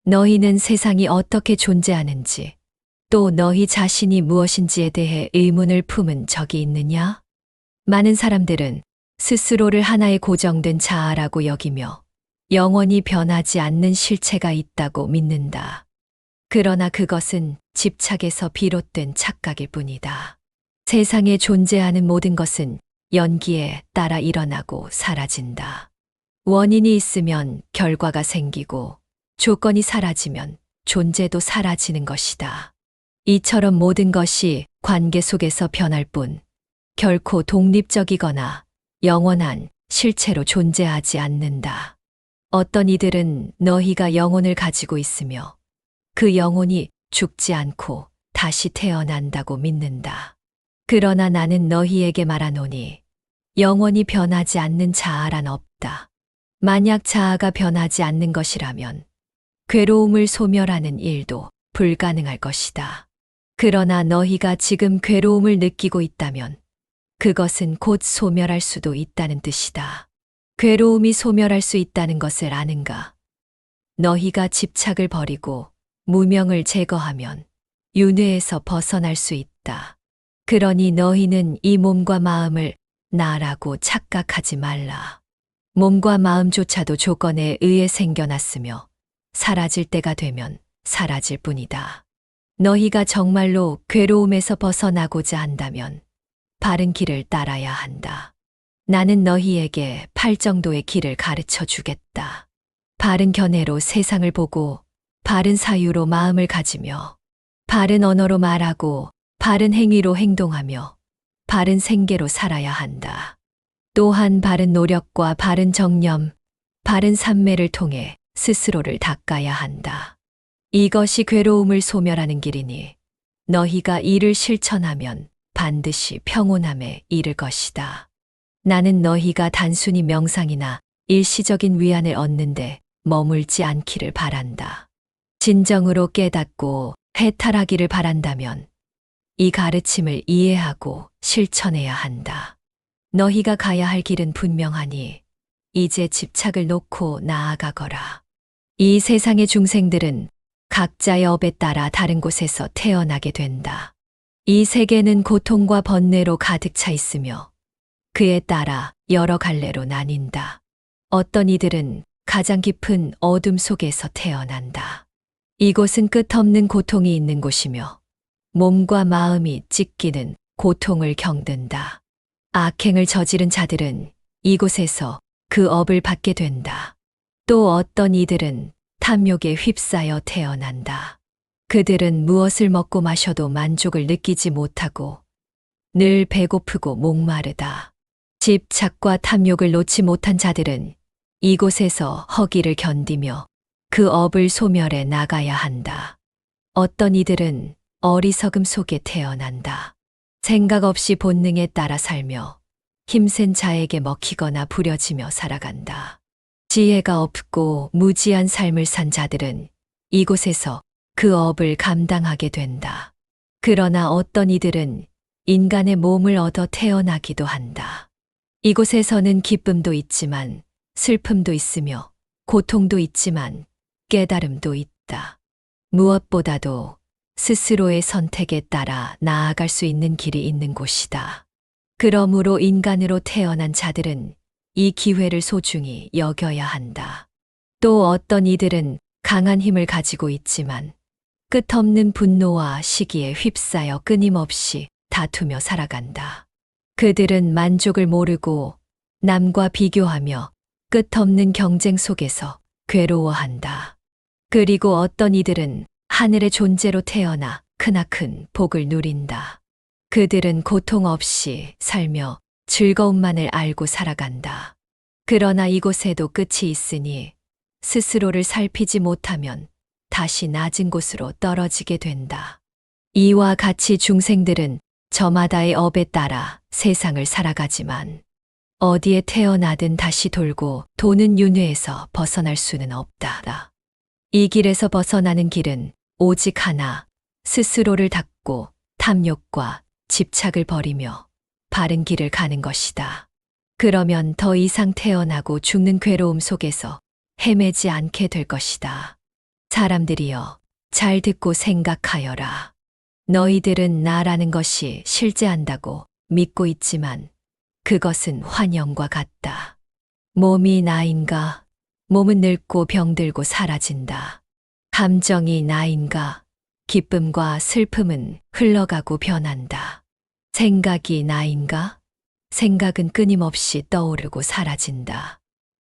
너희는 세상이 어떻게 존재하는지, 또 너희 자신이 무엇인지에 대해 의문을 품은 적이 있느냐? 많은 사람들은 스스로를 하나의 고정된 자아라고 여기며 영원히 변하지 않는 실체가 있다고 믿는다. 그러나 그것은 집착에서 비롯된 착각일 뿐이다. 세상에 존재하는 모든 것은 연기에 따라 일어나고 사라진다. 원인이 있으면 결과가 생기고 조건이 사라지면 존재도 사라지는 것이다. 이처럼 모든 것이 관계 속에서 변할 뿐 결코 독립적이거나 영원한 실체로 존재하지 않는다. 어떤 이들은 너희가 영혼을 가지고 있으며 그 영혼이 죽지 않고 다시 태어난다고 믿는다. 그러나 나는 너희에게 말하노니 영원히 변하지 않는 자아란 없다. 만약 자아가 변하지 않는 것이라면 괴로움을 소멸하는 일도 불가능할 것이다. 그러나 너희가 지금 괴로움을 느끼고 있다면 그것은 곧 소멸할 수도 있다는 뜻이다. 괴로움이 소멸할 수 있다는 것을 아는가? 너희가 집착을 버리고 무명을 제거하면 윤회에서 벗어날 수 있다. 그러니 너희는 이 몸과 마음을 나라고 착각하지 말라. 몸과 마음조차도 조건에 의해 생겨났으며 사라질 때가 되면 사라질 뿐이다. 너희가 정말로 괴로움에서 벗어나고자 한다면 바른 길을 따라야 한다. 나는 너희에게 8정도의 길을 가르쳐 주겠다. 바른 견해로 세상을 보고 바른 사유로 마음을 가지며 바른 언어로 말하고 바른 행위로 행동하며 바른 생계로 살아야 한다. 또한 바른 노력과 바른 정념, 바른 삼매를 통해 스스로를 닦아야 한다. 이것이 괴로움을 소멸하는 길이니 너희가 이를 실천하면 반드시 평온함에 이를 것이다. 나는 너희가 단순히 명상이나 일시적인 위안을 얻는데 머물지 않기를 바란다. 진정으로 깨닫고 해탈하기를 바란다면 이 가르침을 이해하고 실천해야 한다. 너희가 가야 할 길은 분명하니 이제 집착을 놓고 나아가거라. 이 세상의 중생들은 각자의 업에 따라 다른 곳에서 태어나게 된다. 이 세계는 고통과 번뇌로 가득 차 있으며 그에 따라 여러 갈래로 나뉜다. 어떤 이들은 가장 깊은 어둠 속에서 태어난다. 이곳은 끝없는 고통이 있는 곳이며 몸과 마음이 찢기는 고통을 겪는다. 악행을 저지른 자들은 이곳에서 그 업을 받게 된다. 또 어떤 이들은 탐욕에 휩싸여 태어난다. 그들은 무엇을 먹고 마셔도 만족을 느끼지 못하고 늘 배고프고 목마르다. 집착과 탐욕을 놓지 못한 자들은 이곳에서 허기를 견디며 그 업을 소멸해 나가야 한다. 어떤 이들은 어리석음 속에 태어난다. 생각 없이 본능에 따라 살며 힘센 자에게 먹히거나 부려지며 살아간다. 지혜가 없고 무지한 삶을 산 자들은 이곳에서 그 업을 감당하게 된다. 그러나 어떤 이들은 인간의 몸을 얻어 태어나기도 한다. 이곳에서는 기쁨도 있지만 슬픔도 있으며 고통도 있지만 깨달음도 있다. 무엇보다도 스스로의 선택에 따라 나아갈 수 있는 길이 있는 곳이다. 그러므로 인간으로 태어난 자들은 이 기회를 소중히 여겨야 한다. 또 어떤 이들은 강한 힘을 가지고 있지만 끝없는 분노와 시기에 휩싸여 끊임없이 다투며 살아간다. 그들은 만족을 모르고 남과 비교하며 끝없는 경쟁 속에서 괴로워한다. 그리고 어떤 이들은 하늘의 존재로 태어나 크나큰 복을 누린다. 그들은 고통 없이 살며 즐거움만을 알고 살아간다. 그러나 이곳에도 끝이 있으니 스스로를 살피지 못하면 다시 낮은 곳으로 떨어지게 된다. 이와 같이 중생들은 저마다의 업에 따라 세상을 살아가지만 어디에 태어나든 다시 돌고 도는 윤회에서 벗어날 수는 없다. 이 길에서 벗어나는 길은 오직 하나, 스스로를 닦고 탐욕과 집착을 버리며 바른 길을 가는 것이다. 그러면 더 이상 태어나고 죽는 괴로움 속에서 헤매지 않게 될 것이다. 사람들이여, 잘 듣고 생각하여라. 너희들은 나라는 것이 실제한다고 믿고 있지만 그것은 환영과 같다. 몸이 나인가? 몸은 늙고 병들고 사라진다. 감정이 나인가? 기쁨과 슬픔은 흘러가고 변한다. 생각이 나인가? 생각은 끊임없이 떠오르고 사라진다.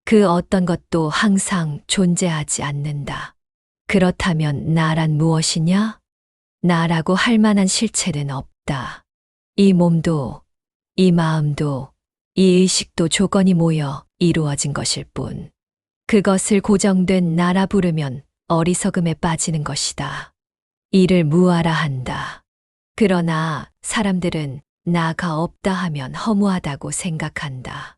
그 어떤 것도 항상 존재하지 않는다. 그렇다면 나란 무엇이냐? 나라고 할 만한 실체는 없다. 이 몸도, 이 마음도, 이 의식도 조건이 모여 이루어진 것일 뿐. 그것을 고정된 나라 부르면 어리석음에 빠지는 것이다. 이를 무아라 한다. 그러나 사람들은 나가 없다 하면 허무하다고 생각한다.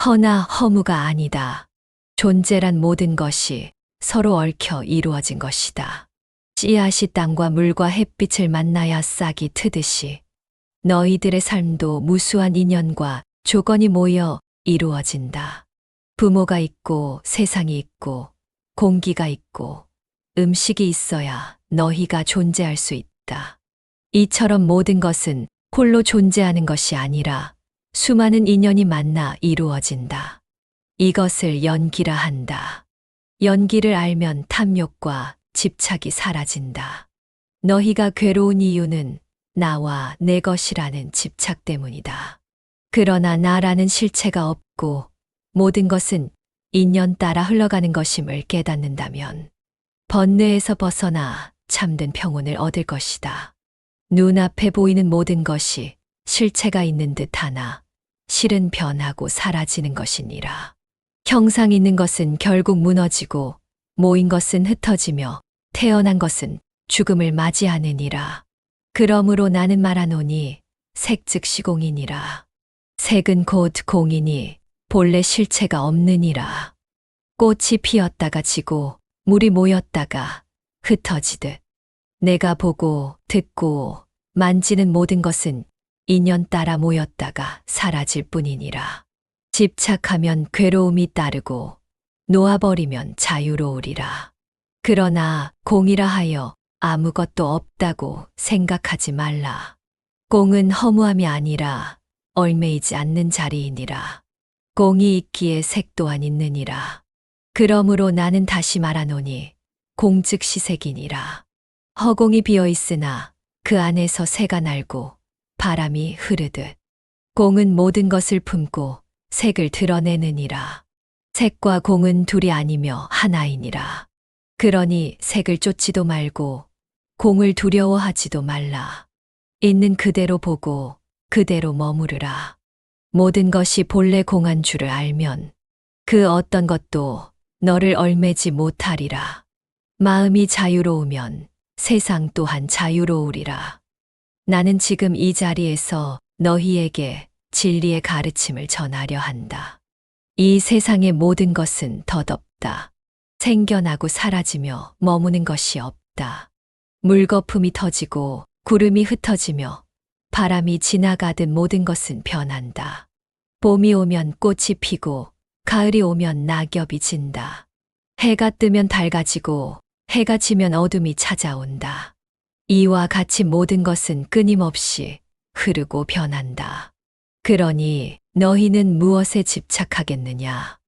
허나 허무가 아니다. 존재란 모든 것이 서로 얽혀 이루어진 것이다. 씨앗이 땅과 물과 햇빛을 만나야 싹이 트듯이 너희들의 삶도 무수한 인연과 조건이 모여 이루어진다. 부모가 있고 세상이 있고 공기가 있고 음식이 있어야 너희가 존재할 수 있다. 이처럼 모든 것은 홀로 존재하는 것이 아니라 수많은 인연이 만나 이루어진다. 이것을 연기라 한다. 연기를 알면 탐욕과 집착이 사라진다. 너희가 괴로운 이유는 나와 내 것이라는 집착 때문이다. 그러나 나라는 실체가 없고 모든 것은 인연 따라 흘러가는 것임을 깨닫는다면 번뇌에서 벗어나 참된 평온을 얻을 것이다. 눈앞에 보이는 모든 것이 실체가 있는 듯 하나 실은 변하고 사라지는 것이니라. 형상 있는 것은 결국 무너지고 모인 것은 흩어지며 태어난 것은 죽음을 맞이하느니라. 그러므로 나는 말하노니 색즉 시공이니라. 색은 곧 공이니 본래 실체가 없느니라. 꽃이 피었다가 지고 물이 모였다가 흩어지듯 내가 보고 듣고 만지는 모든 것은 인연 따라 모였다가 사라질 뿐이니라. 집착하면 괴로움이 따르고 놓아버리면 자유로우리라. 그러나 공이라 하여 아무것도 없다고 생각하지 말라. 공은 허무함이 아니라 얼매이지 않는 자리이니라. 공이 있기에 색 또한 있느니라. 그러므로 나는 다시 말하노니 공즉 시색이니라. 허공이 비어 있으나 그 안에서 새가 날고 바람이 흐르듯 공은 모든 것을 품고 색을 드러내느니라. 색과 공은 둘이 아니며 하나이니라. 그러니 색을 쫓지도 말고 공을 두려워하지도 말라. 있는 그대로 보고 그대로 머무르라. 모든 것이 본래 공한 줄을 알면 그 어떤 것도 너를 얼매지 못하리라. 마음이 자유로우면 세상 또한 자유로우리라. 나는 지금 이 자리에서 너희에게 진리의 가르침을 전하려 한다. 이 세상의 모든 것은 덧없다. 생겨나고 사라지며 머무는 것이 없다. 물거품이 터지고 구름이 흩어지며 바람이 지나가듯 모든 것은 변한다. 봄이 오면 꽃이 피고 가을이 오면 낙엽이 진다. 해가 뜨면 밝아지고 해가 지면 어둠이 찾아온다. 이와 같이 모든 것은 끊임없이 흐르고 변한다. 그러니 너희는 무엇에 집착하겠느냐?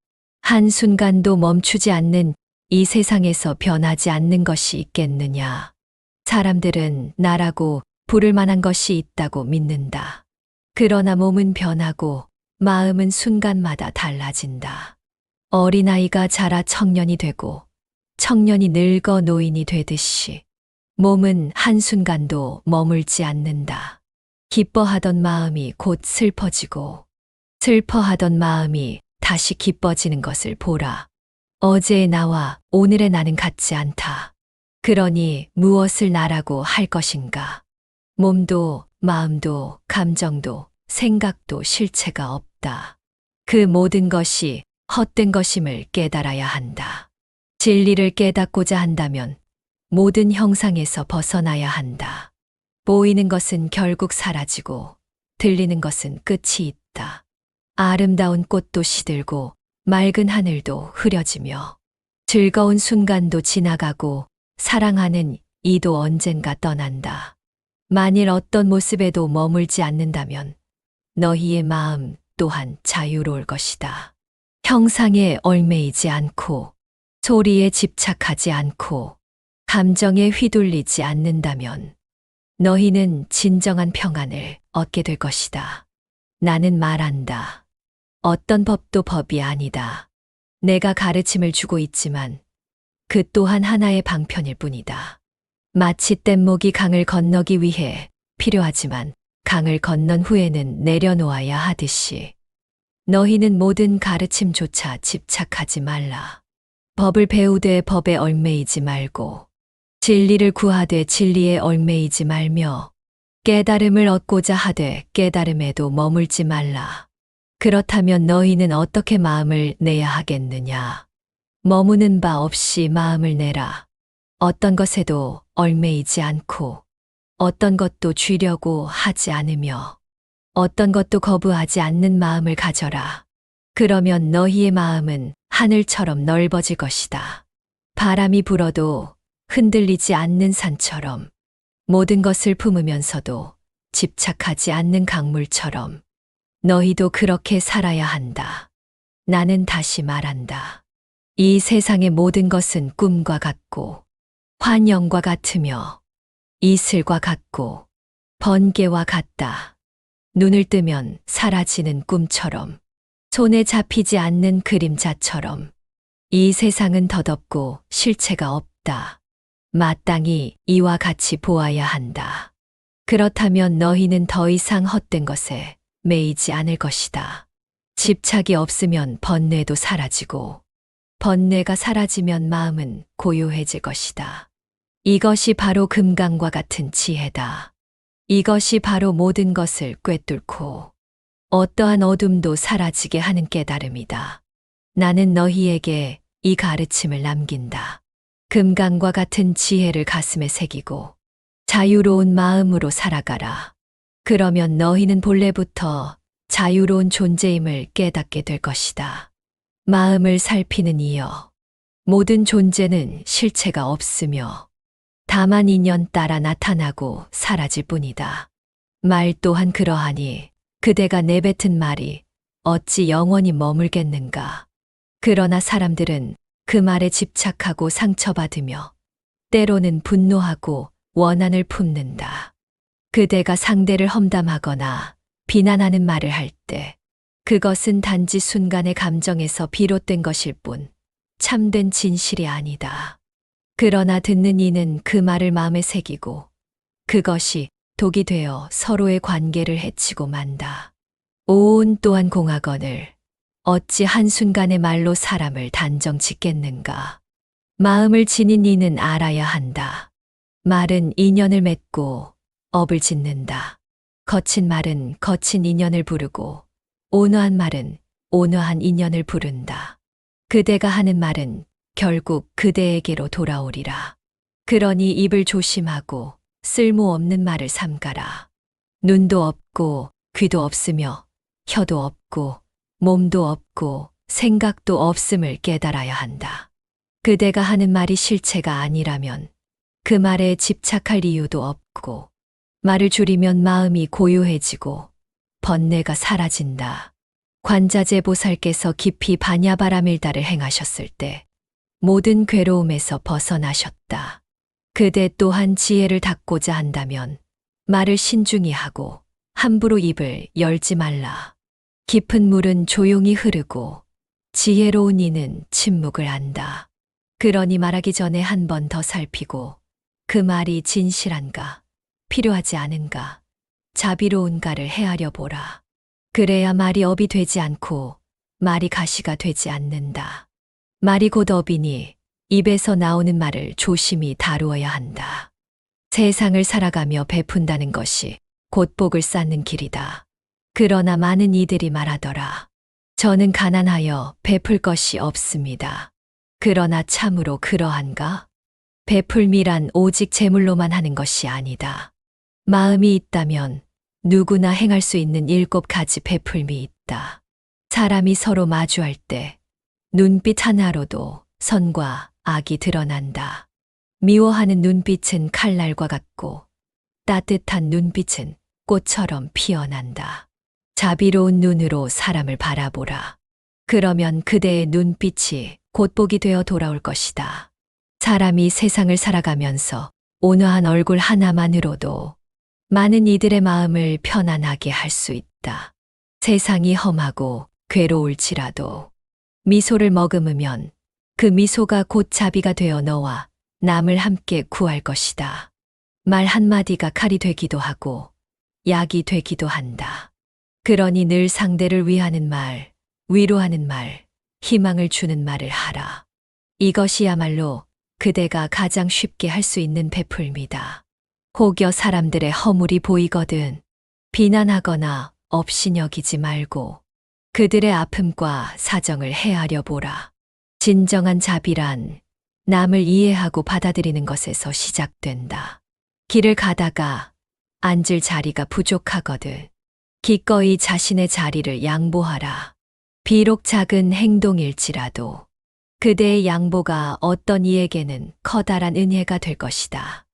한순간도 멈추지 않는 이 세상에서 변하지 않는 것이 있겠느냐? 사람들은 나라고 부를 만한 것이 있다고 믿는다. 그러나 몸은 변하고 마음은 순간마다 달라진다. 어린아이가 자라 청년이 되고 청년이 늙어 노인이 되듯이 몸은 한순간도 머물지 않는다. 기뻐하던 마음이 곧 슬퍼지고 슬퍼하던 마음이 다시 기뻐지는 것을 보라. 어제의 나와 오늘의 나는 같지 않다. 그러니 무엇을 나라고 할 것인가? 몸도 마음도 감정도 생각도 실체가 없다. 그 모든 것이 헛된 것임을 깨달아야 한다. 진리를 깨닫고자 한다면 모든 형상에서 벗어나야 한다. 보이는 것은 결국 사라지고 들리는 것은 끝이 있다. 아름다운 꽃도 시들고 맑은 하늘도 흐려지며 즐거운 순간도 지나가고 사랑하는 이도 언젠가 떠난다. 만일 어떤 모습에도 머물지 않는다면 너희의 마음 또한 자유로울 것이다. 형상에 얽매이지 않고 소리에 집착하지 않고 감정에 휘둘리지 않는다면 너희는 진정한 평안을 얻게 될 것이다. 나는 말한다. 어떤 법도 법이 아니다. 내가 가르침을 주고 있지만 그 또한 하나의 방편일 뿐이다. 마치 뗏목이 강을 건너기 위해 필요하지만 강을 건넌 후에는 내려놓아야 하듯이 너희는 모든 가르침조차 집착하지 말라. 법을 배우되 법에 얽매이지 말고 진리를 구하되 진리에 얽매이지 말며 깨달음을 얻고자 하되 깨달음에도 머물지 말라. 그렇다면 너희는 어떻게 마음을 내야 하겠느냐? 머무는 바 없이 마음을 내라. 어떤 것에도 얽매이지 않고 어떤 것도 쥐려고 하지 않으며 어떤 것도 거부하지 않는 마음을 가져라. 그러면 너희의 마음은 하늘처럼 넓어질 것이다. 바람이 불어도 흔들리지 않는 산처럼 모든 것을 품으면서도 집착하지 않는 강물처럼 너희도 그렇게 살아야 한다. 나는 다시 말한다. 이 세상의 모든 것은 꿈과 같고 환영과 같으며 이슬과 같고 번개와 같다. 눈을 뜨면 사라지는 꿈처럼 손에 잡히지 않는 그림자처럼 이 세상은 덧없고 실체가 없다. 마땅히 이와 같이 보아야 한다. 그렇다면 너희는 더 이상 헛된 것에 매이지 않을 것이다. 집착이 없으면 번뇌도 사라지고 번뇌가 사라지면 마음은 고요해질 것이다. 이것이 바로 금강과 같은 지혜다. 이것이 바로 모든 것을 꿰뚫고 어떠한 어둠도 사라지게 하는 깨달음이다. 나는 너희에게 이 가르침을 남긴다. 금강과 같은 지혜를 가슴에 새기고 자유로운 마음으로 살아가라. 그러면 너희는 본래부터 자유로운 존재임을 깨닫게 될 것이다. 마음을 살피는 이여, 모든 존재는 실체가 없으며 다만 인연 따라 나타나고 사라질 뿐이다. 말 또한 그러하니 그대가 내뱉은 말이 어찌 영원히 머물겠는가. 그러나 사람들은 그 말에 집착하고 상처받으며 때로는 분노하고 원한을 품는다. 그대가 상대를 험담하거나 비난하는 말을 할 때 그것은 단지 순간의 감정에서 비롯된 것일 뿐 참된 진실이 아니다. 그러나 듣는 이는 그 말을 마음에 새기고 그것이 독이 되어 서로의 관계를 해치고 만다. 오온 또한 공하거늘 어찌 한순간의 말로 사람을 단정 짓겠는가. 마음을 지닌 이는 알아야 한다. 말은 인연을 맺고 업을 짓는다. 거친 말은 거친 인연을 부르고 온화한 말은 온화한 인연을 부른다. 그대가 하는 말은 결국 그대에게로 돌아오리라. 그러니 입을 조심하고 쓸모없는 말을 삼가라. 눈도 없고 귀도 없으며 혀도 없고 몸도 없고 생각도 없음을 깨달아야 한다. 그대가 하는 말이 실체가 아니라면 그 말에 집착할 이유도 없고 말을 줄이면 마음이 고요해지고 번뇌가 사라진다. 관자재 보살께서 깊이 반야바라밀다를 행하셨을 때 모든 괴로움에서 벗어나셨다. 그대 또한 지혜를 닦고자 한다면 말을 신중히 하고 함부로 입을 열지 말라. 깊은 물은 조용히 흐르고 지혜로운 이는 침묵을 한다. 그러니 말하기 전에 한 번 더 살피고 그 말이 진실한가, 필요하지 않은가, 자비로운가를 헤아려 보라. 그래야 말이 업이 되지 않고 말이 가시가 되지 않는다. 말이 곧 업이니 입에서 나오는 말을 조심히 다루어야 한다. 세상을 살아가며 베푼다는 것이 곧 복을 쌓는 길이다. 그러나 많은 이들이 말하더라. 저는 가난하여 베풀 것이 없습니다. 그러나 참으로 그러한가? 베풀미란 오직 재물로만 하는 것이 아니다. 마음이 있다면 누구나 행할 수 있는 7가지 베풀미 있다. 사람이 서로 마주할 때 눈빛 하나로도 선과 악이 드러난다. 미워하는 눈빛은 칼날과 같고 따뜻한 눈빛은 꽃처럼 피어난다. 자비로운 눈으로 사람을 바라보라. 그러면 그대의 눈빛이 곧복이 되어 돌아올 것이다. 사람이 세상을 살아가면서 온화한 얼굴 하나만으로도 많은 이들의 마음을 편안하게 할 수 있다. 세상이 험하고 괴로울지라도 미소를 머금으면 그 미소가 곧 자비가 되어 너와 남을 함께 구할 것이다. 말 한마디가 칼이 되기도 하고 약이 되기도 한다. 그러니 늘 상대를 위하는 말, 위로하는 말, 희망을 주는 말을 하라. 이것이야말로 그대가 가장 쉽게 할 수 있는 베풀미다. 혹여 사람들의 허물이 보이거든 비난하거나 업신여기지 말고 그들의 아픔과 사정을 헤아려 보라. 진정한 자비란 남을 이해하고 받아들이는 것에서 시작된다. 길을 가다가 앉을 자리가 부족하거든 기꺼이 자신의 자리를 양보하라. 비록 작은 행동일지라도 그대의 양보가 어떤 이에게는 커다란 은혜가 될 것이다.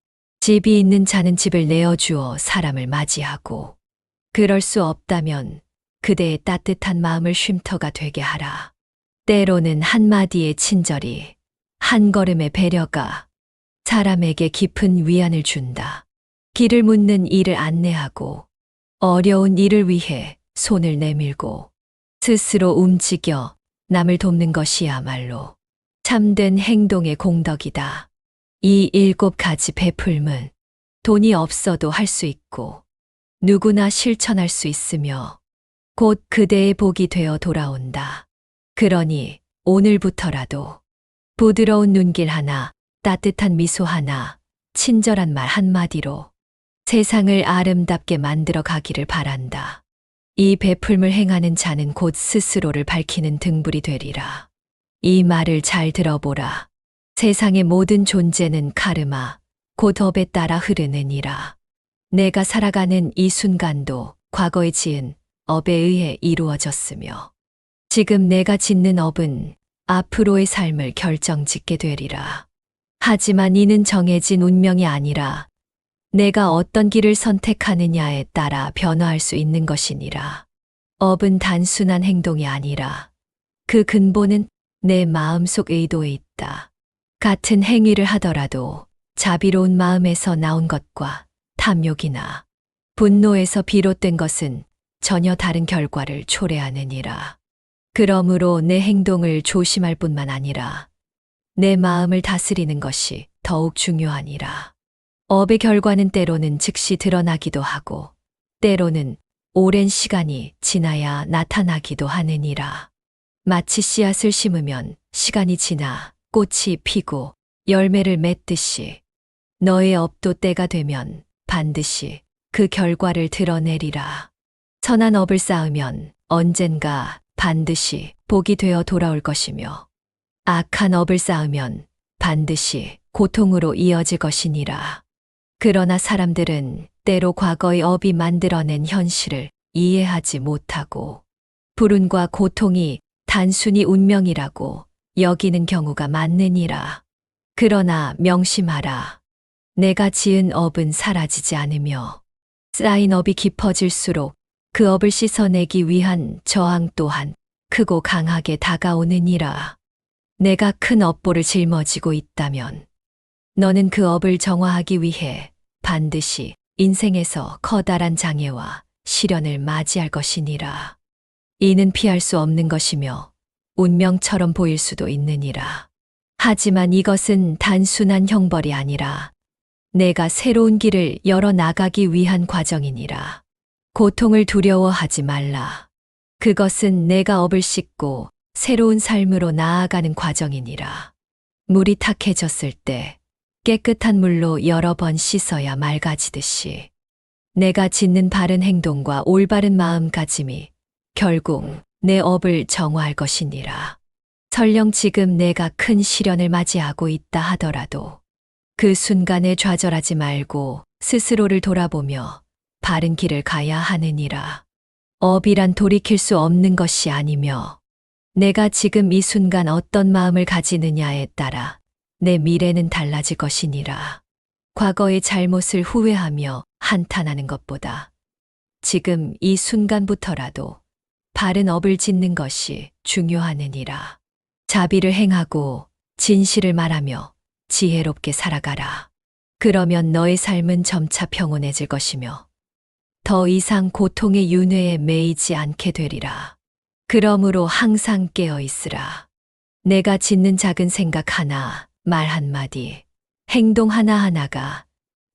집이 있는 자는 집을 내어주어 사람을 맞이하고 그럴 수 없다면 그대의 따뜻한 마음을 쉼터가 되게 하라. 때로는 한마디의 친절이 한 걸음의 배려가 사람에게 깊은 위안을 준다. 길을 묻는 이를 안내하고 어려운 일을 위해 손을 내밀고 스스로 움직여 남을 돕는 것이야말로 참된 행동의 공덕이다. 이 7가지 베풀문 돈이 없어도 할 수 있고 누구나 실천할 수 있으며 곧 그대의 복이 되어 돌아온다. 그러니 오늘부터라도 부드러운 눈길 하나, 따뜻한 미소 하나, 친절한 말 한마디로 세상을 아름답게 만들어 가기를 바란다. 이 베풀물 행하는 자는 곧 스스로를 밝히는 등불이 되리라. 이 말을 잘 들어보라. 세상의 모든 존재는 카르마, 곧 업에 따라 흐르느니라. 내가 살아가는 이 순간도 과거에 지은 업에 의해 이루어졌으며 지금 내가 짓는 업은 앞으로의 삶을 결정짓게 되리라. 하지만 이는 정해진 운명이 아니라 내가 어떤 길을 선택하느냐에 따라 변화할 수 있는 것이니라. 업은 단순한 행동이 아니라 그 근본은 내 마음속 의도에 있다. 같은 행위를 하더라도 자비로운 마음에서 나온 것과 탐욕이나 분노에서 비롯된 것은 전혀 다른 결과를 초래하느니라. 그러므로 내 행동을 조심할 뿐만 아니라 내 마음을 다스리는 것이 더욱 중요하니라. 업의 결과는 때로는 즉시 드러나기도 하고 때로는 오랜 시간이 지나야 나타나기도 하느니라. 마치 씨앗을 심으면 시간이 지나 꽃이 피고 열매를 맺듯이 너의 업도 때가 되면 반드시 그 결과를 드러내리라. 선한 업을 쌓으면 언젠가 반드시 복이 되어 돌아올 것이며 악한 업을 쌓으면 반드시 고통으로 이어질 것이니라. 그러나 사람들은 때로 과거의 업이 만들어낸 현실을 이해하지 못하고 불운과 고통이 단순히 운명이라고 여기는 경우가 많느니라. 그러나 명심하라. 내가 지은 업은 사라지지 않으며 쌓인 업이 깊어질수록 그 업을 씻어내기 위한 저항 또한 크고 강하게 다가오느니라. 내가 큰 업보를 짊어지고 있다면 너는 그 업을 정화하기 위해 반드시 인생에서 커다란 장애와 시련을 맞이할 것이니라. 이는 피할 수 없는 것이며 운명처럼 보일 수도 있느니라. 하지만 이것은 단순한 형벌이 아니라 내가 새로운 길을 열어 나가기 위한 과정이니라. 고통을 두려워하지 말라. 그것은 내가 업을 씻고 새로운 삶으로 나아가는 과정이니라. 물이 탁해졌을 때 깨끗한 물로 여러 번 씻어야 맑아지듯이 내가 짓는 바른 행동과 올바른 마음가짐이 결국 내 업을 정화할 것이니라. 설령 지금 내가 큰 시련을 맞이하고 있다 하더라도 그 순간에 좌절하지 말고 스스로를 돌아보며 바른 길을 가야 하느니라. 업이란 돌이킬 수 없는 것이 아니며 내가 지금 이 순간 어떤 마음을 가지느냐에 따라 내 미래는 달라질 것이니라. 과거의 잘못을 후회하며 한탄하는 것보다 지금 이 순간부터라도 바른 업을 짓는 것이 중요하느니라. 자비를 행하고 진실을 말하며 지혜롭게 살아가라. 그러면 너의 삶은 점차 평온해질 것이며 더 이상 고통의 윤회에 매이지 않게 되리라. 그러므로 항상 깨어 있으라. 내가 짓는 작은 생각 하나, 말 한마디, 행동 하나하나가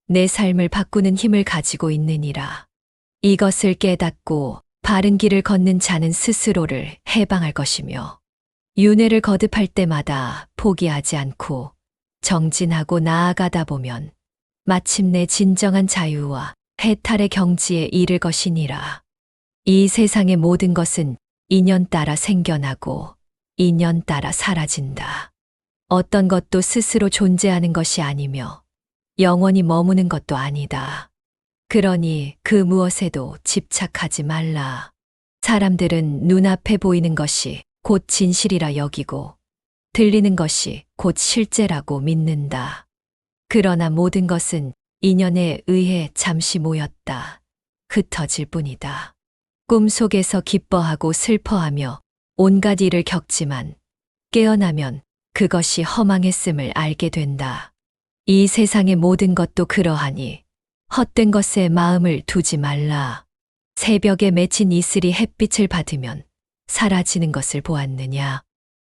내 삶을 바꾸는 힘을 가지고 있느니라. 이것을 깨닫고 바른 길을 걷는 자는 스스로를 해방할 것이며 윤회를 거듭할 때마다 포기하지 않고 정진하고 나아가다 보면 마침내 진정한 자유와 해탈의 경지에 이를 것이니라. 이 세상의 모든 것은 인연 따라 생겨나고 인연 따라 사라진다. 어떤 것도 스스로 존재하는 것이 아니며 영원히 머무는 것도 아니다. 그러니 그 무엇에도 집착하지 말라. 사람들은 눈앞에 보이는 것이 곧 진실이라 여기고 들리는 것이 곧 실제라고 믿는다. 그러나 모든 것은 인연에 의해 잠시 모였다. 흩어질 뿐이다. 꿈속에서 기뻐하고 슬퍼하며 온갖 일을 겪지만 깨어나면 그것이 허망했음을 알게 된다. 이 세상의 모든 것도 그러하니 헛된 것에 마음을 두지 말라. 새벽에 맺힌 이슬이 햇빛을 받으면 사라지는 것을 보았느냐?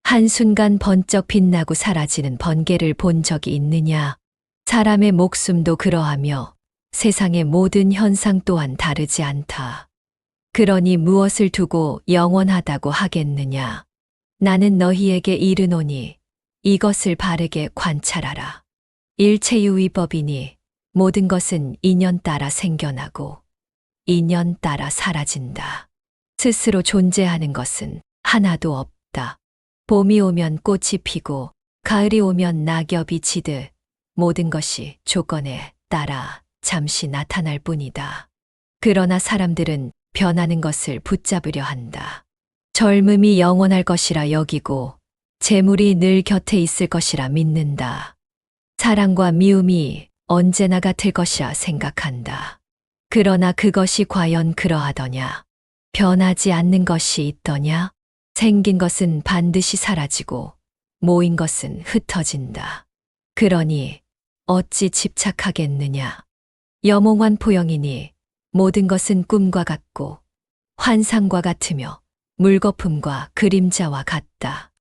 한순간 번쩍 빛나고 사라지는 번개를 본 적이 있느냐? 사람의 목숨도 그러하며 세상의 모든 현상 또한 다르지 않다. 그러니 무엇을 두고 영원하다고 하겠느냐? 나는 너희에게 이르노니 이것을 바르게 관찰하라. 일체유의법이니 모든 것은 인연 따라 생겨나고 인연 따라 사라진다. 스스로 존재하는 것은 하나도 없다. 봄이 오면 꽃이 피고 가을이 오면 낙엽이 지듯 모든 것이 조건에 따라 잠시 나타날 뿐이다. 그러나 사람들은 변하는 것을 붙잡으려 한다. 젊음이 영원할 것이라 여기고 재물이 늘 곁에 있을 것이라 믿는다. 사랑과 미움이 언제나 같을 것이라 생각한다. 그러나 그것이 과연 그러하더냐? 변하지 않는 것이 있더냐? 생긴 것은 반드시 사라지고 모인 것은 흩어진다. 그러니 어찌 집착하겠느냐? 염홍한 포영이니 모든 것은 꿈과 같고 환상과 같으며 물거품과 그림자와 같다.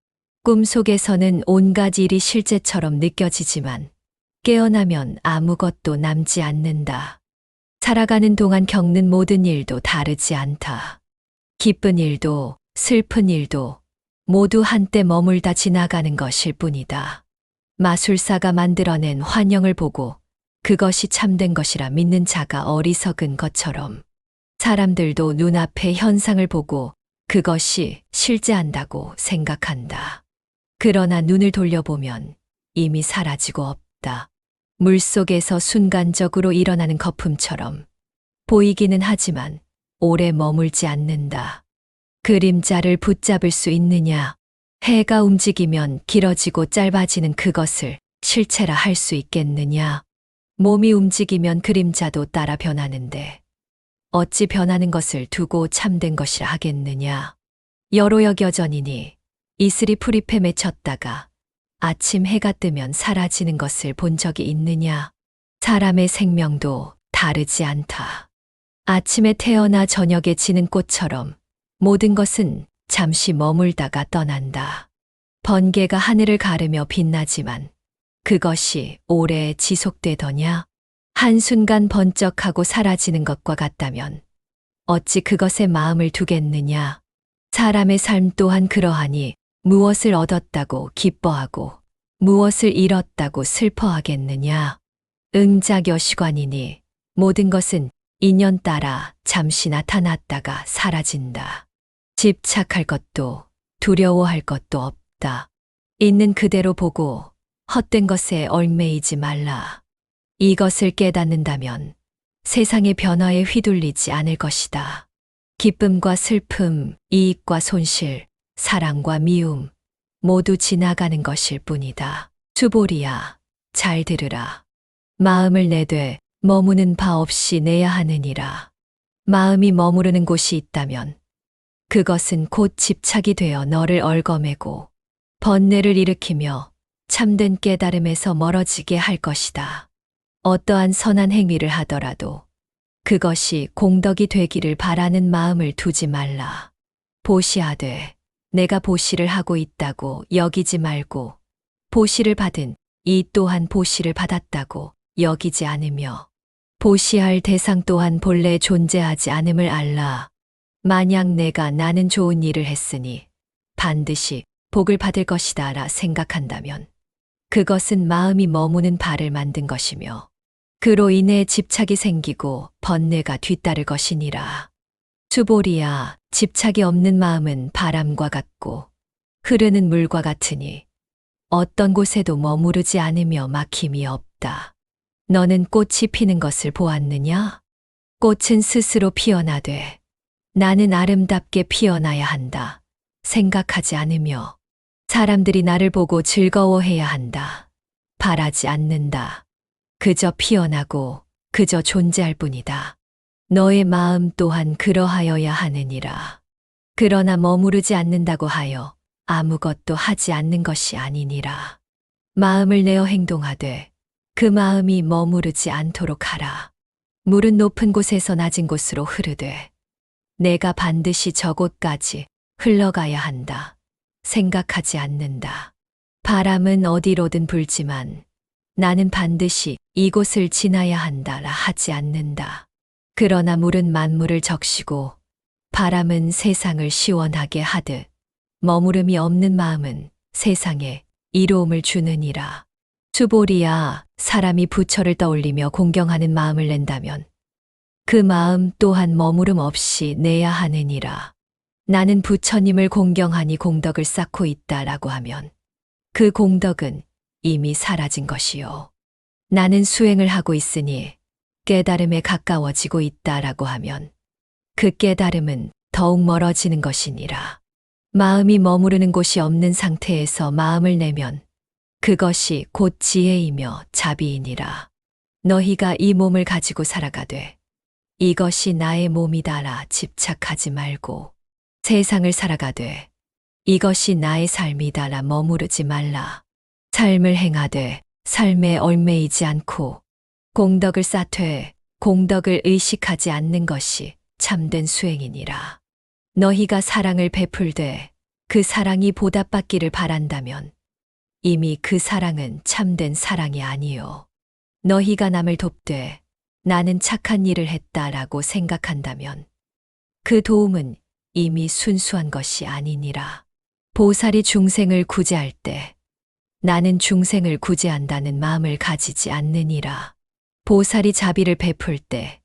꿈속에서는 온갖 일이 실제처럼 느껴지지만 깨어나면 아무것도 남지 않는다. 살아가는 동안 겪는 모든 일도 다르지 않다. 기쁜 일도 슬픈 일도 모두 한때 머물다 지나가는 것일 뿐이다. 마술사가 만들어낸 환영을 보고 그것이 참된 것이라 믿는 자가 어리석은 것처럼 사람들도 눈앞의 현상을 보고 그것이 실제한다고 생각한다. 그러나 눈을 돌려보면 이미 사라지고 없다. 물속에서 순간적으로 일어나는 거품처럼 보이기는 하지만 오래 머물지 않는다. 그림자를 붙잡을 수 있느냐? 해가 움직이면 길어지고 짧아지는 그것을 실체라 할 수 있겠느냐? 몸이 움직이면 그림자도 따라 변하는데 어찌 변하는 것을 두고 참된 것이라 하겠느냐? 여로 여겨전이니 이슬이 풀잎에 맺혔다가 아침 해가 뜨면 사라지는 것을 본 적이 있느냐? 사람의 생명도 다르지 않다. 아침에 태어나 저녁에 지는 꽃처럼 모든 것은 잠시 머물다가 떠난다. 번개가 하늘을 가르며 빛나지만 그것이 오래 지속되더냐? 한순간 번쩍하고 사라지는 것과 같다면 어찌 그것에 마음을 두겠느냐? 사람의 삶 또한 그러하니 무엇을 얻었다고 기뻐하고 무엇을 잃었다고 슬퍼하겠느냐? 응자겨시관이니 모든 것은 인연 따라 잠시 나타났다가 사라진다. 집착할 것도 두려워할 것도 없다. 있는 그대로 보고 헛된 것에 얽매이지 말라. 이것을 깨닫는다면 세상의 변화에 휘둘리지 않을 것이다. 기쁨과 슬픔, 이익과 손실, 사랑과 미움 모두 지나가는 것일 뿐이다. 주보리야, 잘 들으라. 마음을 내되 머무는 바 없이 내야 하느니라. 마음이 머무르는 곳이 있다면 그것은 곧 집착이 되어 너를 얽어매고 번뇌를 일으키며 참된 깨달음에서 멀어지게 할 것이다. 어떠한 선한 행위를 하더라도 그것이 공덕이 되기를 바라는 마음을 두지 말라. 보시하되 내가 보시를 하고 있다고 여기지 말고 보시를 받은 이 또한 보시를 받았다고 여기지 않으며 보시할 대상 또한 본래 존재하지 않음을 알라. 만약 내가 나는 좋은 일을 했으니 반드시 복을 받을 것이다라 생각한다면 그것은 마음이 머무는 바를 만든 것이며 그로 인해 집착이 생기고 번뇌가 뒤따를 것이니라. 주보리야, 집착이 없는 마음은 바람과 같고 흐르는 물과 같으니 어떤 곳에도 머무르지 않으며 막힘이 없다. 너는 꽃이 피는 것을 보았느냐? 꽃은 스스로 피어나되 나는 아름답게 피어나야 한다. 생각하지 않으며 사람들이 나를 보고 즐거워해야 한다. 바라지 않는다. 그저 피어나고 그저 존재할 뿐이다. 너의 마음 또한 그러하여야 하느니라. 그러나 머무르지 않는다고 하여 아무것도 하지 않는 것이 아니니라. 마음을 내어 행동하되 그 마음이 머무르지 않도록 하라. 물은 높은 곳에서 낮은 곳으로 흐르되 내가 반드시 저곳까지 흘러가야 한다. 생각하지 않는다. 바람은 어디로든 불지만 나는 반드시 이곳을 지나야 한다라 하지 않는다. 그러나 물은 만물을 적시고 바람은 세상을 시원하게 하듯 머무름이 없는 마음은 세상에 이로움을 주느니라. 주보리야, 사람이 부처를 떠올리며 공경하는 마음을 낸다면 그 마음 또한 머무름 없이 내야 하느니라. 나는 부처님을 공경하니 공덕을 쌓고 있다라고 하면 그 공덕은 이미 사라진 것이요. 나는 수행을 하고 있으니 깨달음에 가까워지고 있다라고 하면 그 깨달음은 더욱 멀어지는 것이니라. 마음이 머무르는 곳이 없는 상태에서 마음을 내면 그것이 곧 지혜이며 자비이니라. 너희가 이 몸을 가지고 살아가되 이것이 나의 몸이다라 집착하지 말고 세상을 살아가되 이것이 나의 삶이다라 머무르지 말라. 삶을 행하되 삶에 얽매이지 않고 공덕을 쌓되 공덕을 의식하지 않는 것이 참된 수행이니라. 너희가 사랑을 베풀되 그 사랑이 보답받기를 바란다면 이미 그 사랑은 참된 사랑이 아니요. 너희가 남을 돕되 나는 착한 일을 했다라고 생각한다면 그 도움은 이미 순수한 것이 아니니라. 보살이 중생을 구제할 때 나는 중생을 구제한다는 마음을 가지지 않느니라. 보살이 자비를 베풀 때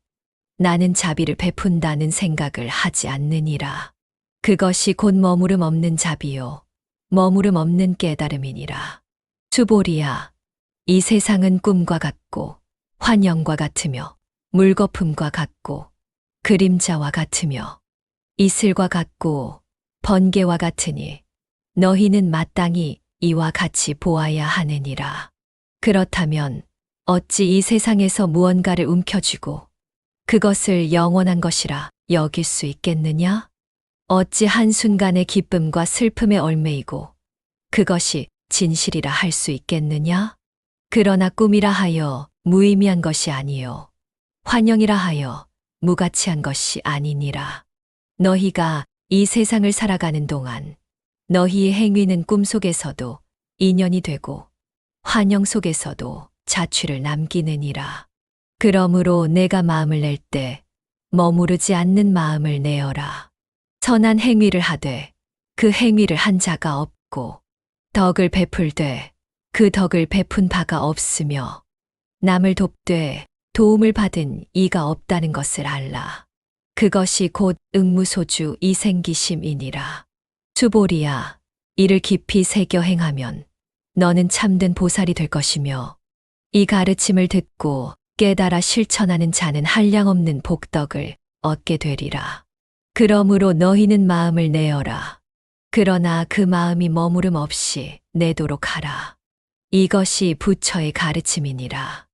나는 자비를 베푼다는 생각을 하지 않느니라. 그것이 곧 머무름 없는 자비요. 머무름 없는 깨달음이니라. 주보리야, 이 세상은 꿈과 같고 환영과 같으며 물거품과 같고 그림자와 같으며 이슬과 같고 번개와 같으니 너희는 마땅히 이와 같이 보아야 하느니라. 그렇다면 어찌 이 세상에서 무언가를 움켜쥐고 그것을 영원한 것이라 여길 수 있겠느냐? 어찌 한순간의 기쁨과 슬픔에 얽매이고 그것이 진실이라 할 수 있겠느냐? 그러나 꿈이라 하여 무의미한 것이 아니요. 환영이라 하여 무가치한 것이 아니니라. 너희가 이 세상을 살아가는 동안 너희의 행위는 꿈속에서도 인연이 되고 환영 속에서도 자취를 남기느니라. 그러므로 내가 마음을 낼 때 머무르지 않는 마음을 내어라. 선한 행위를 하되 그 행위를 한 자가 없고 덕을 베풀되 그 덕을 베푼 바가 없으며 남을 돕되 도움을 받은 이가 없다는 것을 알라. 그것이 곧 응무소주 이생기심이니라. 주보리야, 이를 깊이 새겨 행하면 너는 참된 보살이 될 것이며 이 가르침을 듣고 깨달아 실천하는 자는 한량없는 복덕을 얻게 되리라. 그러므로 너희는 마음을 내어라. 그러나 그 마음이 머무름 없이 내도록 하라. 이것이 부처의 가르침이니라.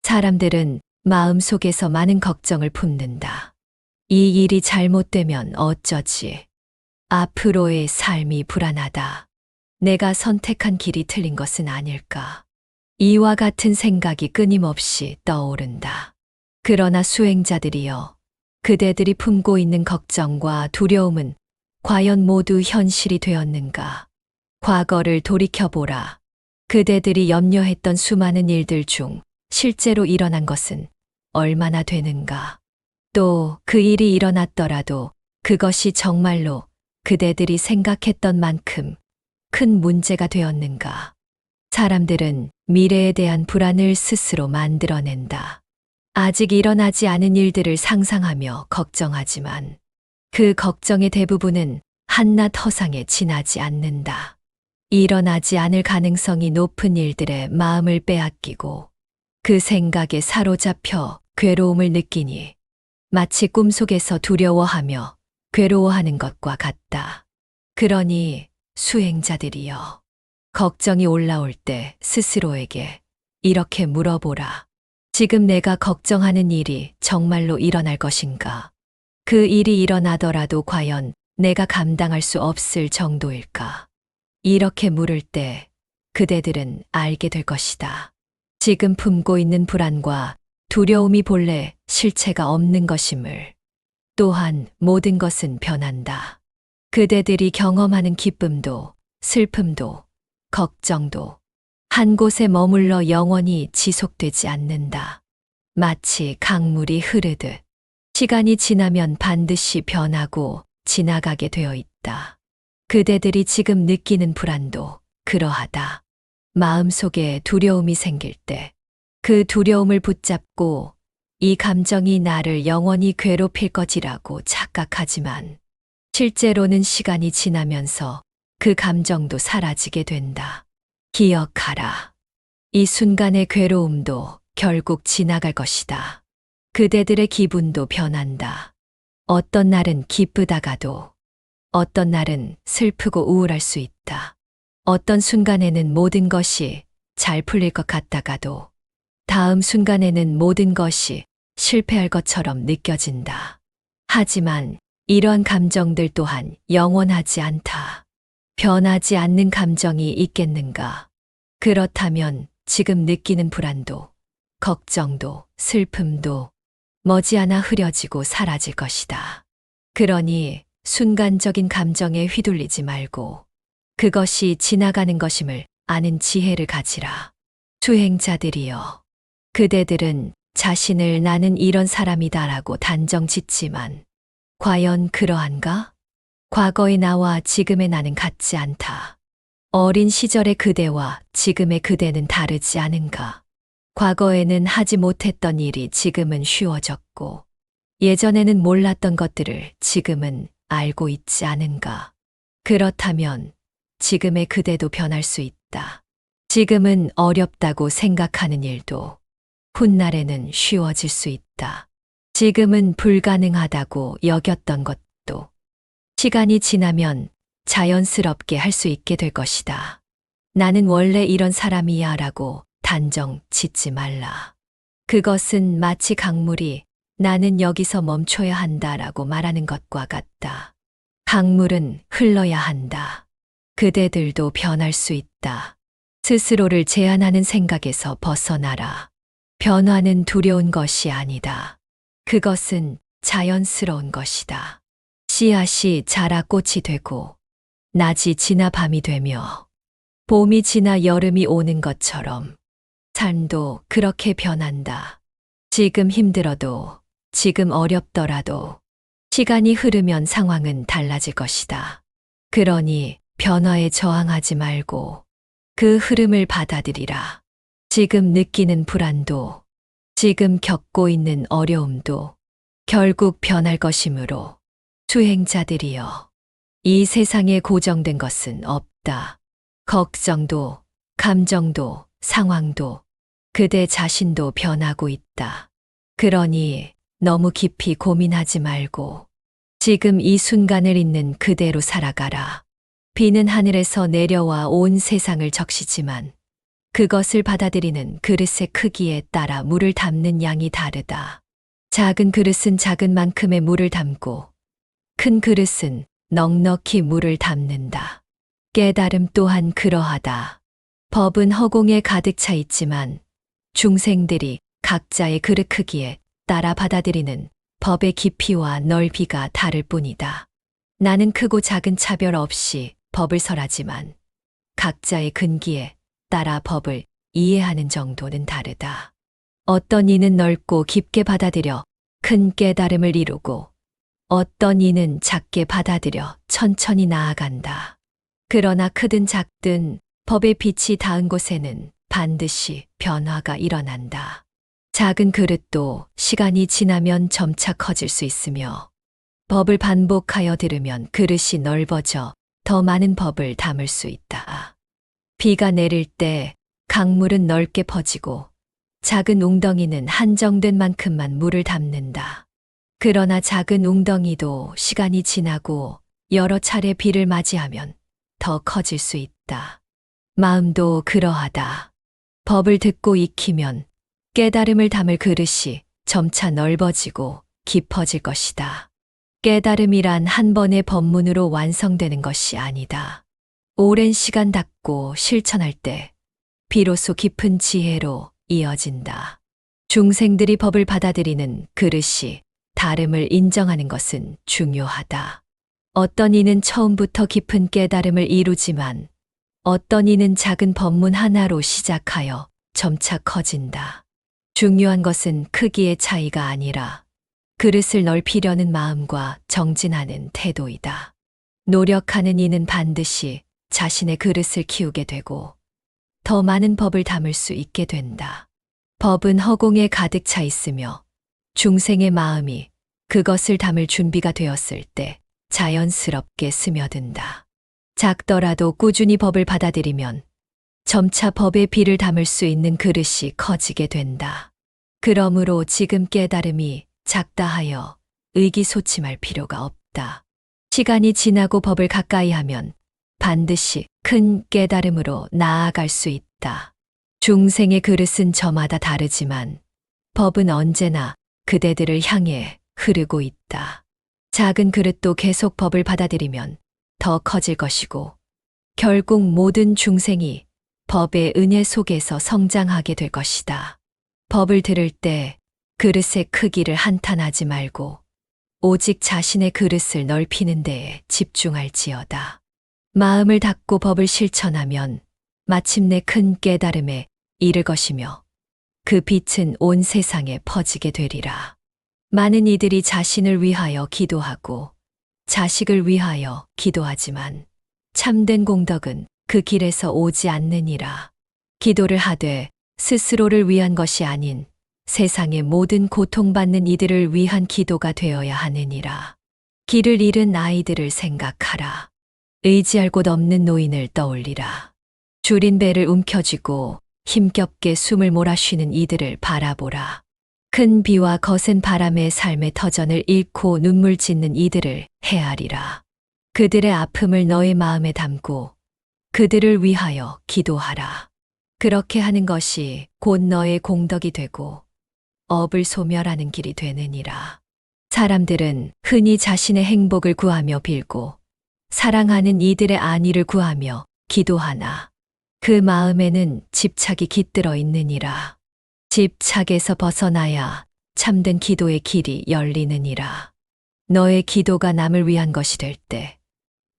사람들은 마음속에서 많은 걱정을 품는다. 이 일이 잘못되면 어쩌지? 앞으로의 삶이 불안하다. 내가 선택한 길이 틀린 것은 아닐까? 이와 같은 생각이 끊임없이 떠오른다. 그러나 수행자들이여, 그대들이 품고 있는 걱정과 두려움은 과연 모두 현실이 되었는가? 과거를 돌이켜보라. 그대들이 염려했던 수많은 일들 중 실제로 일어난 것은 얼마나 되는가? 또 그 일이 일어났더라도 그것이 정말로 그대들이 생각했던 만큼 큰 문제가 되었는가? 사람들은 미래에 대한 불안을 스스로 만들어낸다. 아직 일어나지 않은 일들을 상상하며 걱정하지만 그 걱정의 대부분은 한낱 허상에 지나지 않는다. 일어나지 않을 가능성이 높은 일들에 마음을 빼앗기고 그 생각에 사로잡혀 괴로움을 느끼니 마치 꿈속에서 두려워하며 괴로워하는 것과 같다. 그러니 수행자들이여, 걱정이 올라올 때 스스로에게 이렇게 물어보라. 지금 내가 걱정하는 일이 정말로 일어날 것인가? 그 일이 일어나더라도 과연 내가 감당할 수 없을 정도일까? 이렇게 물을 때 그대들은 알게 될 것이다. 지금 품고 있는 불안과 두려움이 본래 실체가 없는 것임을. 또한 모든 것은 변한다. 그대들이 경험하는 기쁨도 슬픔도 걱정도 한 곳에 머물러 영원히 지속되지 않는다. 마치 강물이 흐르듯 시간이 지나면 반드시 변하고 지나가게 되어 있다. 그대들이 지금 느끼는 불안도 그러하다. 마음속에 두려움이 생길 때 그 두려움을 붙잡고 이 감정이 나를 영원히 괴롭힐 것이라고 착각하지만 실제로는 시간이 지나면서 그 감정도 사라지게 된다. 기억하라. 이 순간의 괴로움도 결국 지나갈 것이다. 그대들의 기분도 변한다. 어떤 날은 기쁘다가도 어떤 날은 슬프고 우울할 수 있다. 어떤 순간에는 모든 것이 잘 풀릴 것 같다가도 다음 순간에는 모든 것이 실패할 것처럼 느껴진다. 하지만 이러한 감정들 또한 영원하지 않다. 변하지 않는 감정이 있겠는가? 그렇다면 지금 느끼는 불안도, 걱정도, 슬픔도 머지않아 흐려지고 사라질 것이다. 그러니 순간적인 감정에 휘둘리지 말고 그것이 지나가는 것임을 아는 지혜를 가지라. 수행자들이여, 그대들은 자신을 나는 이런 사람이다라고 단정 짓지만 과연 그러한가? 과거의 나와 지금의 나는 같지 않다. 어린 시절의 그대와 지금의 그대는 다르지 않은가? 과거에는 하지 못했던 일이 지금은 쉬워졌고 예전에는 몰랐던 것들을 지금은 알고 있지 않은가? 그렇다면 지금의 그대도 변할 수 있다. 지금은 어렵다고 생각하는 일도 훗날에는 쉬워질 수 있다. 지금은 불가능하다고 여겼던 것도 시간이 지나면 자연스럽게 할 수 있게 될 것이다. 나는 원래 이런 사람이야 라고 단정 짓지 말라. 그것은 마치 강물이 나는 여기서 멈춰야 한다 라고 말하는 것과 같다. 강물은 흘러야 한다. 그대들도 변할 수 있다. 스스로를 제한하는 생각에서 벗어나라. 변화는 두려운 것이 아니다. 그것은 자연스러운 것이다. 씨앗이 자라 꽃이 되고 낮이 지나 밤이 되며 봄이 지나 여름이 오는 것처럼 삶도 그렇게 변한다. 지금 힘들어도 지금 어렵더라도 시간이 흐르면 상황은 달라질 것이다. 그러니 변화에 저항하지 말고 그 흐름을 받아들이라. 지금 느끼는 불안도 지금 겪고 있는 어려움도 결국 변할 것이므로 수행자들이여, 이 세상에 고정된 것은 없다. 걱정도, 감정도, 상황도, 그대 자신도 변하고 있다. 그러니 너무 깊이 고민하지 말고 지금 이 순간을 있는 그대로 살아가라. 비는 하늘에서 내려와 온 세상을 적시지만 그것을 받아들이는 그릇의 크기에 따라 물을 담는 양이 다르다. 작은 그릇은 작은 만큼의 물을 담고 큰 그릇은 넉넉히 물을 담는다. 깨달음 또한 그러하다. 법은 허공에 가득 차 있지만 중생들이 각자의 그릇 크기에 따라 받아들이는 법의 깊이와 넓이가 다를 뿐이다. 나는 크고 작은 차별 없이 법을 설하지만 각자의 근기에 따라 법을 이해하는 정도는 다르다. 어떤 이는 넓고 깊게 받아들여 큰 깨달음을 이루고 어떤 이는 작게 받아들여 천천히 나아간다. 그러나 크든 작든 법의 빛이 닿은 곳에는 반드시 변화가 일어난다. 작은 그릇도 시간이 지나면 점차 커질 수 있으며 법을 반복하여 들으면 그릇이 넓어져 더 많은 법을 담을 수 있다. 비가 내릴 때 강물은 넓게 퍼지고 작은 웅덩이는 한정된 만큼만 물을 담는다. 그러나 작은 웅덩이도 시간이 지나고 여러 차례 비를 맞이하면 더 커질 수 있다. 마음도 그러하다. 법을 듣고 익히면 깨달음을 담을 그릇이 점차 넓어지고 깊어질 것이다. 깨달음이란 한 번의 법문으로 완성되는 것이 아니다. 오랜 시간 닦고 실천할 때 비로소 깊은 지혜로 이어진다. 중생들이 법을 받아들이는 그릇이 다름을 인정하는 것은 중요하다. 어떤 이는 처음부터 깊은 깨달음을 이루지만 어떤 이는 작은 법문 하나로 시작하여 점차 커진다. 중요한 것은 크기의 차이가 아니라 그릇을 넓히려는 마음과 정진하는 태도이다. 노력하는 이는 반드시 자신의 그릇을 키우게 되고 더 많은 법을 담을 수 있게 된다. 법은 허공에 가득 차 있으며 중생의 마음이 그것을 담을 준비가 되었을 때 자연스럽게 스며든다. 작더라도 꾸준히 법을 받아들이면 점차 법의 비를 담을 수 있는 그릇이 커지게 된다. 그러므로 지금 깨달음이 작다 하여 의기소침할 필요가 없다. 시간이 지나고 법을 가까이 하면 반드시 큰 깨달음으로 나아갈 수 있다. 중생의 그릇은 저마다 다르지만 법은 언제나 그대들을 향해 흐르고 있다. 작은 그릇도 계속 법을 받아들이면 더 커질 것이고 결국 모든 중생이 법의 은혜 속에서 성장하게 될 것이다. 법을 들을 때 그릇의 크기를 한탄하지 말고 오직 자신의 그릇을 넓히는 데에 집중할지어다. 마음을 닫고 법을 실천하면 마침내 큰 깨달음에 이를 것이며 그 빛은 온 세상에 퍼지게 되리라. 많은 이들이 자신을 위하여 기도하고 자식을 위하여 기도하지만 참된 공덕은 그 길에서 오지 않느니라. 기도를 하되 스스로를 위한 것이 아닌 세상의 모든 고통받는 이들을 위한 기도가 되어야 하느니라. 길을 잃은 아이들을 생각하라. 의지할 곳 없는 노인을 떠올리라. 줄인 배를 움켜쥐고 힘겹게 숨을 몰아쉬는 이들을 바라보라. 큰 비와 거센 바람의 삶의 터전을 잃고 눈물 짓는 이들을 헤아리라. 그들의 아픔을 너의 마음에 담고 그들을 위하여 기도하라. 그렇게 하는 것이 곧 너의 공덕이 되고 업을 소멸하는 길이 되느니라. 사람들은 흔히 자신의 행복을 구하며 빌고 사랑하는 이들의 안위를 구하며 기도하나 그 마음에는 집착이 깃들어 있느니라. 집착에서 벗어나야 참된 기도의 길이 열리느니라. 너의 기도가 남을 위한 것이 될 때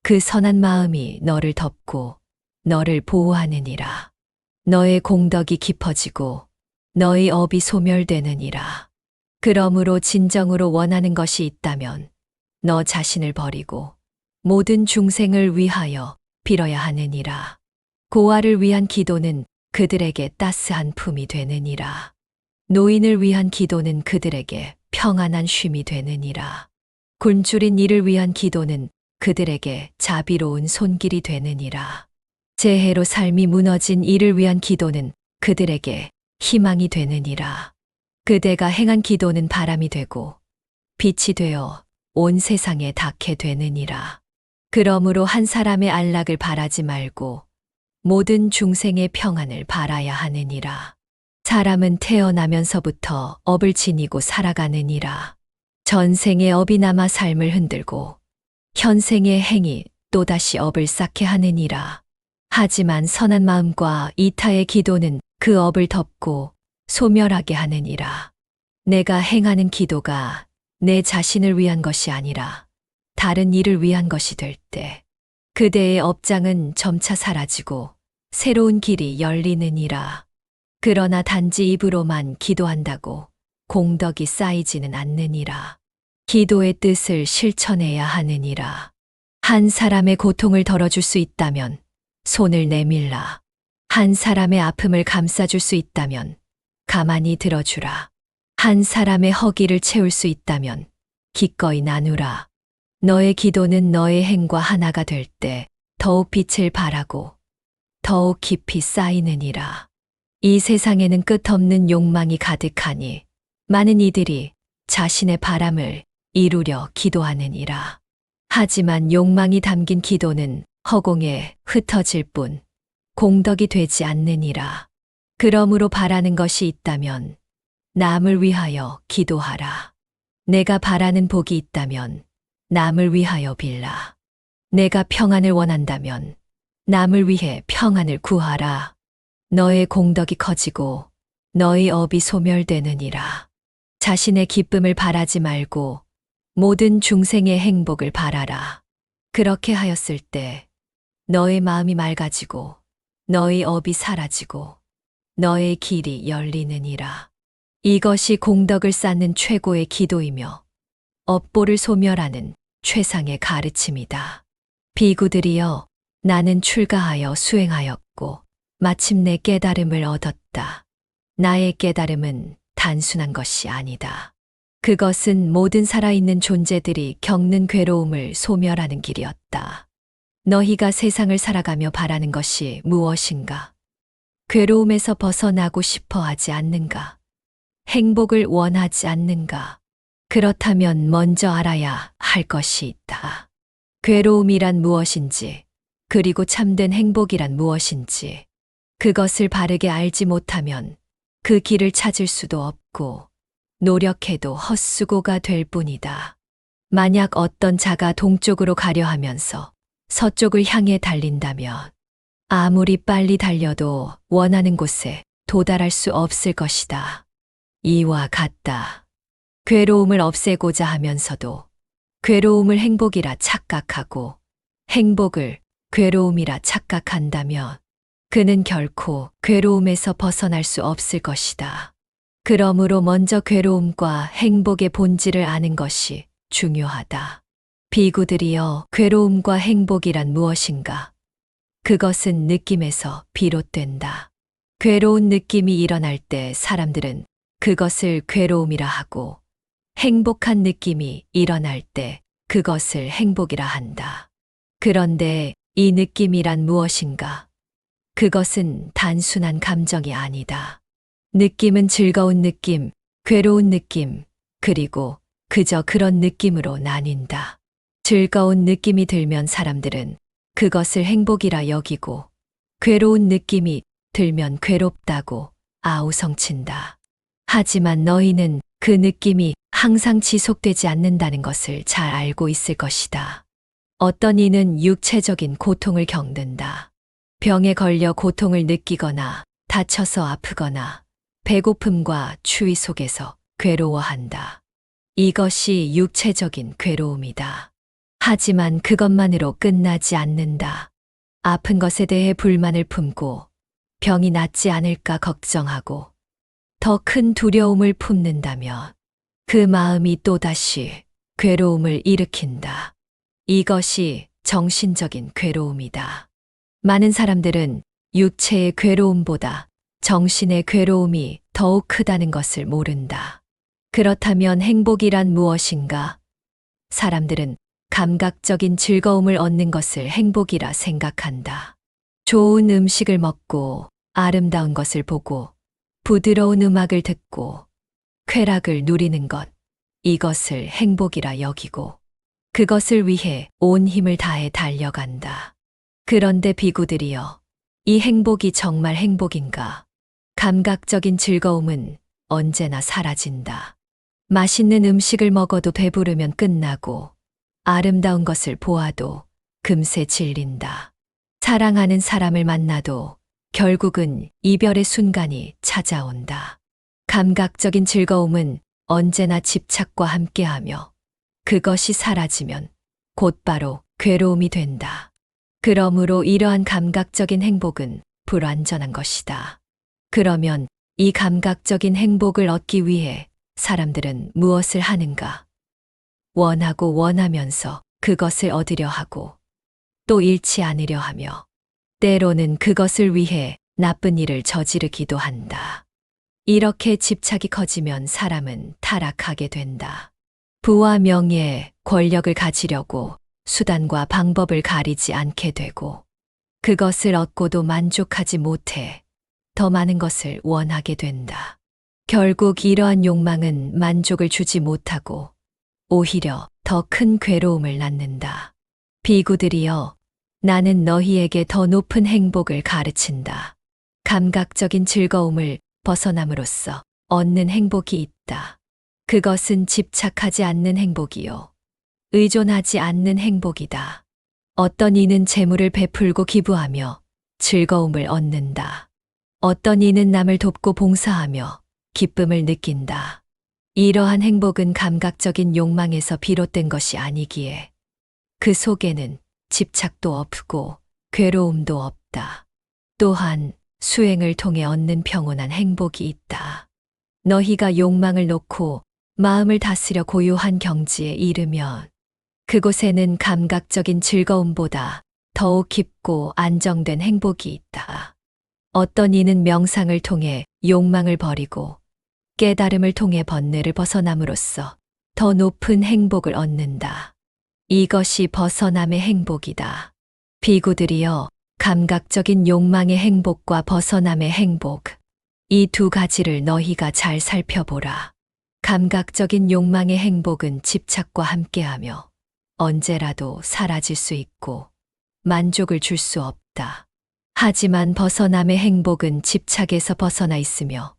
그 선한 마음이 너를 덮고 너를 보호하느니라. 너의 공덕이 깊어지고 너의 업이 소멸되느니라. 그러므로 진정으로 원하는 것이 있다면 너 자신을 버리고 모든 중생을 위하여 빌어야 하느니라. 고아를 위한 기도는 그들에게 따스한 품이 되느니라. 노인을 위한 기도는 그들에게 평안한 쉼이 되느니라. 굶주린 이를 위한 기도는 그들에게 자비로운 손길이 되느니라. 재해로 삶이 무너진 이를 위한 기도는 그들에게 희망이 되느니라. 그대가 행한 기도는 바람이 되고 빛이 되어 온 세상에 닿게 되느니라. 그러므로 한 사람의 안락을 바라지 말고 모든 중생의 평안을 바라야 하느니라. 사람은 태어나면서부터 업을 지니고 살아가느니라. 전생의 업이 남아 삶을 흔들고 현생의 행이 또다시 업을 쌓게 하느니라. 하지만 선한 마음과 이타의 기도는 그 업을 덮고 소멸하게 하느니라. 내가 행하는 기도가 내 자신을 위한 것이 아니라 다른 이를 위한 것이 될 때, 그대의 업장은 점차 사라지고 새로운 길이 열리느니라. 그러나 단지 입으로만 기도한다고 공덕이 쌓이지는 않느니라. 기도의 뜻을 실천해야 하느니라. 한 사람의 고통을 덜어줄 수 있다면 손을 내밀라. 한 사람의 아픔을 감싸줄 수 있다면 가만히 들어주라. 한 사람의 허기를 채울 수 있다면 기꺼이 나누라. 너의 기도는 너의 행과 하나가 될 때 더욱 빛을 발하고 더욱 깊이 쌓이느니라. 이 세상에는 끝없는 욕망이 가득하니 많은 이들이 자신의 바람을 이루려 기도하느니라. 하지만 욕망이 담긴 기도는 허공에 흩어질 뿐 공덕이 되지 않느니라. 그러므로 바라는 것이 있다면 남을 위하여 기도하라. 내가 바라는 복이 있다면 남을 위하여 빌라. 내가 평안을 원한다면 남을 위해 평안을 구하라. 너의 공덕이 커지고 너의 업이 소멸되느니라. 자신의 기쁨을 바라지 말고 모든 중생의 행복을 바라라. 그렇게 하였을 때 너의 마음이 맑아지고 너의 업이 사라지고 너의 길이 열리느니라. 이것이 공덕을 쌓는 최고의 기도이며 업보를 소멸하는 최상의 가르침이다. 비구들이여, 나는 출가하여 수행하였고 마침내 깨달음을 얻었다. 나의 깨달음은 단순한 것이 아니다. 그것은 모든 살아있는 존재들이 겪는 괴로움을 소멸하는 길이었다. 너희가 세상을 살아가며 바라는 것이 무엇인가? 괴로움에서 벗어나고 싶어 하지 않는가? 행복을 원하지 않는가? 그렇다면 먼저 알아야 할 것이 있다. 괴로움이란 무엇인지, 그리고 참된 행복이란 무엇인지, 그것을 바르게 알지 못하면 그 길을 찾을 수도 없고 노력해도 헛수고가 될 뿐이다. 만약 어떤 자가 동쪽으로 가려 하면서 서쪽을 향해 달린다면 아무리 빨리 달려도 원하는 곳에 도달할 수 없을 것이다. 이와 같다. 괴로움을 없애고자 하면서도 괴로움을 행복이라 착각하고 행복을 괴로움이라 착각한다면 그는 결코 괴로움에서 벗어날 수 없을 것이다. 그러므로 먼저 괴로움과 행복의 본질을 아는 것이 중요하다. 비구들이여, 괴로움과 행복이란 무엇인가? 그것은 느낌에서 비롯된다. 괴로운 느낌이 일어날 때 사람들은 그것을 괴로움이라 하고, 행복한 느낌이 일어날 때 그것을 행복이라 한다. 그런데 이 느낌이란 무엇인가? 그것은 단순한 감정이 아니다. 느낌은 즐거운 느낌, 괴로운 느낌, 그리고 그저 그런 느낌으로 나뉜다. 즐거운 느낌이 들면 사람들은 그것을 행복이라 여기고, 괴로운 느낌이 들면 괴롭다고 아우성친다. 하지만 너희는 그 느낌이 항상 지속되지 않는다는 것을 잘 알고 있을 것이다. 어떤 이는 육체적인 고통을 겪는다. 병에 걸려 고통을 느끼거나 다쳐서 아프거나 배고픔과 추위 속에서 괴로워한다. 이것이 육체적인 괴로움이다. 하지만 그것만으로 끝나지 않는다. 아픈 것에 대해 불만을 품고 병이 낫지 않을까 걱정하고 더 큰 두려움을 품는다면 그 마음이 또다시 괴로움을 일으킨다. 이것이 정신적인 괴로움이다. 많은 사람들은 육체의 괴로움보다 정신의 괴로움이 더욱 크다는 것을 모른다. 그렇다면 행복이란 무엇인가? 사람들은 감각적인 즐거움을 얻는 것을 행복이라 생각한다. 좋은 음식을 먹고 아름다운 것을 보고 부드러운 음악을 듣고 쾌락을 누리는 것, 이것을 행복이라 여기고 그것을 위해 온 힘을 다해 달려간다. 그런데 비구들이여, 이 행복이 정말 행복인가? 감각적인 즐거움은 언제나 사라진다. 맛있는 음식을 먹어도 배부르면 끝나고, 아름다운 것을 보아도 금세 질린다. 사랑하는 사람을 만나도 결국은 이별의 순간이 찾아온다. 감각적인 즐거움은 언제나 집착과 함께하며 그것이 사라지면 곧바로 괴로움이 된다. 그러므로 이러한 감각적인 행복은 불완전한 것이다. 그러면 이 감각적인 행복을 얻기 위해 사람들은 무엇을 하는가? 원하고 원하면서 그것을 얻으려 하고 또 잃지 않으려 하며 때로는 그것을 위해 나쁜 일을 저지르기도 한다. 이렇게 집착이 커지면 사람은 타락하게 된다. 부와 명예, 권력을 가지려고 수단과 방법을 가리지 않게 되고 그것을 얻고도 만족하지 못해 더 많은 것을 원하게 된다. 결국 이러한 욕망은 만족을 주지 못하고 오히려 더 큰 괴로움을 낳는다. 비구들이여, 나는 너희에게 더 높은 행복을 가르친다. 감각적인 즐거움을 벗어남으로써 얻는 행복이 있다. 그것은 집착하지 않는 행복이요. 의존하지 않는 행복이다. 어떤 이는 재물을 베풀고 기부하며 즐거움을 얻는다. 어떤 이는 남을 돕고 봉사하며 기쁨을 느낀다. 이러한 행복은 감각적인 욕망에서 비롯된 것이 아니기에 그 속에는 집착도 없고 괴로움도 없다. 또한 수행을 통해 얻는 평온한 행복이 있다. 너희가 욕망을 놓고 마음을 다스려 고요한 경지에 이르면 그곳에는 감각적인 즐거움보다 더욱 깊고 안정된 행복이 있다. 어떤 이는 명상을 통해 욕망을 버리고 깨달음을 통해 번뇌를 벗어남으로써 더 높은 행복을 얻는다. 이것이 벗어남의 행복이다. 비구들이여, 감각적인 욕망의 행복과 벗어남의 행복, 이 두 가지를 너희가 잘 살펴보라. 감각적인 욕망의 행복은 집착과 함께하며 언제라도 사라질 수 있고 만족을 줄 수 없다. 하지만 벗어남의 행복은 집착에서 벗어나 있으며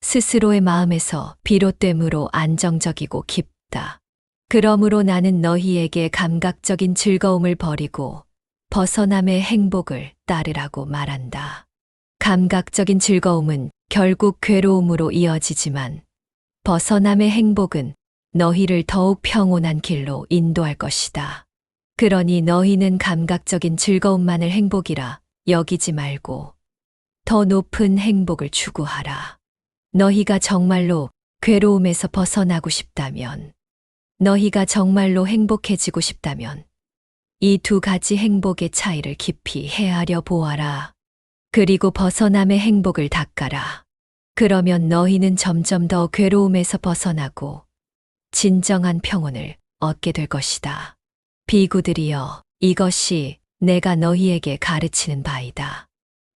스스로의 마음에서 비롯됨으로 안정적이고 깊다. 그러므로 나는 너희에게 감각적인 즐거움을 버리고 벗어남의 행복을 따르라고 말한다. 감각적인 즐거움은 결국 괴로움으로 이어지지만 벗어남의 행복은 너희를 더욱 평온한 길로 인도할 것이다. 그러니 너희는 감각적인 즐거움만을 행복이라 여기지 말고 더 높은 행복을 추구하라. 너희가 정말로 괴로움에서 벗어나고 싶다면, 너희가 정말로 행복해지고 싶다면 이 두 가지 행복의 차이를 깊이 헤아려 보아라. 그리고 벗어남의 행복을 닦아라. 그러면 너희는 점점 더 괴로움에서 벗어나고 진정한 평온을 얻게 될 것이다. 비구들이여, 이것이 내가 너희에게 가르치는 바이다.